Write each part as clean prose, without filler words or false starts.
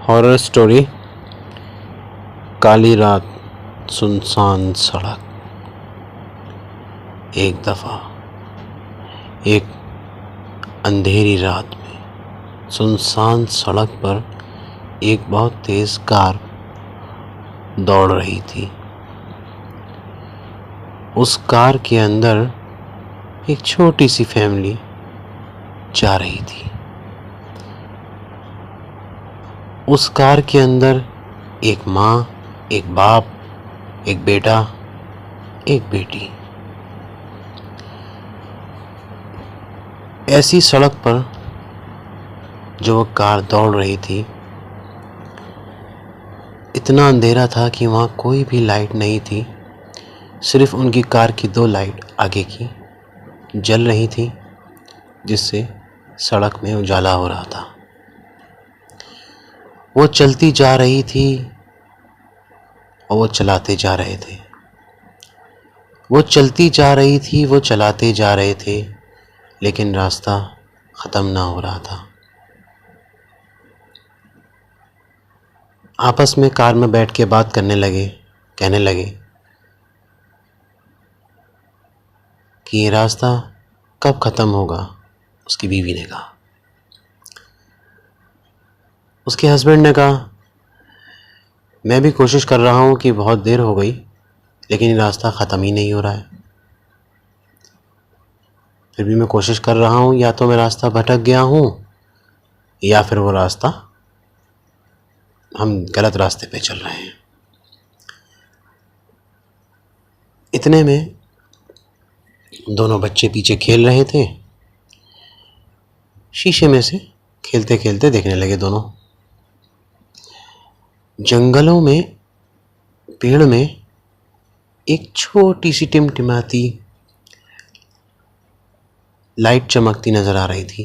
Horror story. काली रात, सुनसान सड़क। एक दफ़ा एक अंधेरी रात में सुनसान सड़क पर एक बहुत तेज़ कार दौड़ रही थी। उस कार के अंदर एक छोटी सी फैमिली जा रही थी। उस कार के अंदर एक माँ, एक बाप, एक बेटा, एक बेटी। ऐसी सड़क पर जो वो कार दौड़ रही थी, इतना अंधेरा था कि वहाँ कोई भी लाइट नहीं थी। सिर्फ उनकी कार की 2 लाइट आगे की जल रही थी, जिससे सड़क में उजाला हो रहा था। वो चलती जा रही थी और वो चलाते जा रहे थे। वो चलती जा रही थी, वो चलाते जा रहे थे, लेकिन रास्ता ख़त्म ना हो रहा था। आपस में कार में बैठ के बात करने लगे, कहने लगे कि ये रास्ता कब ख़त्म होगा। उसकी बीवी ने कहा। उसके हस्बैंड ने कहा, मैं भी कोशिश कर रहा हूँ कि बहुत देर हो गई, लेकिन ये रास्ता ख़त्म ही नहीं हो रहा है। फिर भी मैं कोशिश कर रहा हूँ, या तो मैं रास्ता भटक गया हूँ या फिर वो रास्ता हम गलत रास्ते पे चल रहे हैं। इतने में दोनों बच्चे पीछे खेल रहे थे। शीशे में से खेलते खेलते देखने लगे दोनों। जंगलों में, पेड़ में एक छोटी सी टिमटिमाती लाइट चमकती नजर आ रही थी।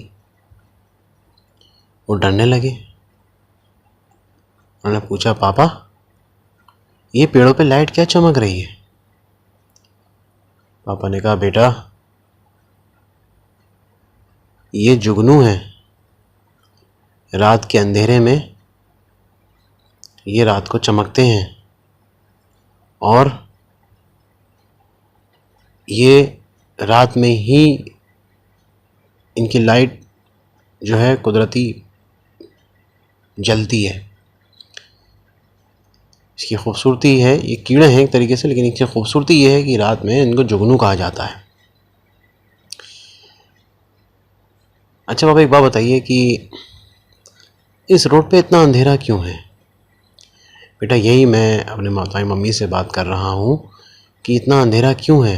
वो डरने लगे। उन्होंने पूछा, पापा ये पेड़ों पे लाइट क्या चमक रही है? पापा ने कहा, बेटा ये जुगनू है। रात के अंधेरे में ये रात को चमकते हैं और ये रात में ही इनकी लाइट जो है कुदरती जलती है। इसकी खूबसूरती है, ये कीड़े हैं एक तरीके से, लेकिन इसकी खूबसूरती ये है कि रात में इनको जुगनू कहा जाता है। अच्छा पापा, एक बात बताइए कि इस रोड पे इतना अंधेरा क्यों है? बेटा यही मैं अपने माता मम्मी से बात कर रहा हूँ कि इतना अंधेरा क्यों है,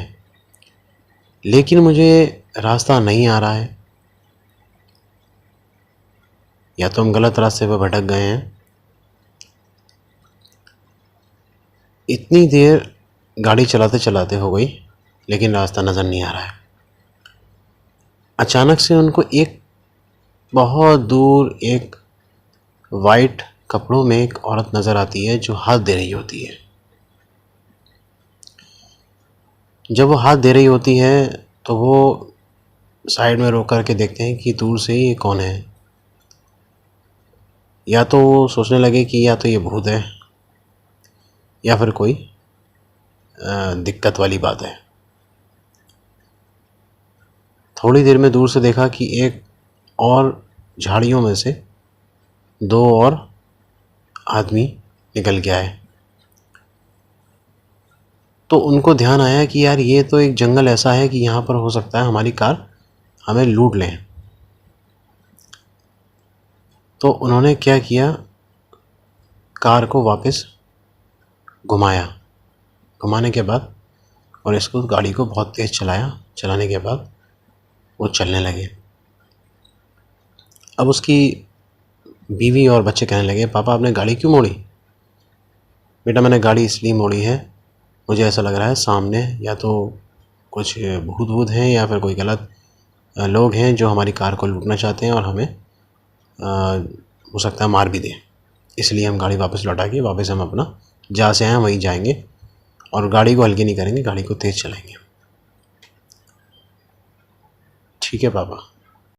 लेकिन मुझे रास्ता नहीं आ रहा है। या तो हम गलत रास्ते पर भटक गए हैं। इतनी देर गाड़ी चलाते चलाते हो गई, लेकिन रास्ता नज़र नहीं आ रहा है। अचानक से उनको एक बहुत दूर एक वाइट कपड़ों में एक औरत नज़र आती है जो हाथ दे रही होती है। जब वो हाथ दे रही होती है तो वो साइड में रोक कर के देखते हैं कि दूर से ये कौन है। या तो वो सोचने लगे कि या तो ये भूत है या फिर कोई दिक्कत वाली बात है। थोड़ी देर में दूर से देखा कि एक और झाड़ियों में से 2 और आदमी निकल के आए। तो उनको ध्यान आया कि यार ये तो एक जंगल ऐसा है कि यहाँ पर हो सकता है हमारी कार हमें लूट लें। तो उन्होंने क्या किया, कार को वापस घुमाया। घुमाने के बाद और इसको गाड़ी को बहुत तेज़ चलाया। चलाने के बाद वो चलने लगे। अब उसकी बीवी और बच्चे कहने लगे, पापा आपने गाड़ी क्यों मोड़ी? बेटा मैंने गाड़ी इसलिए मोड़ी है, मुझे ऐसा लग रहा है सामने या तो कुछ भूत हैं या फिर कोई गलत लोग हैं जो हमारी कार को लूटना चाहते हैं और हमें हो सकता है मार भी दें। इसलिए हम गाड़ी वापस लौटा के वापस हम अपना जहाँ से आए हैं वहीं जाएंगे और गाड़ी को हल्की नहीं करेंगे, गाड़ी को तेज़ चलाएंगे। ठीक है पापा।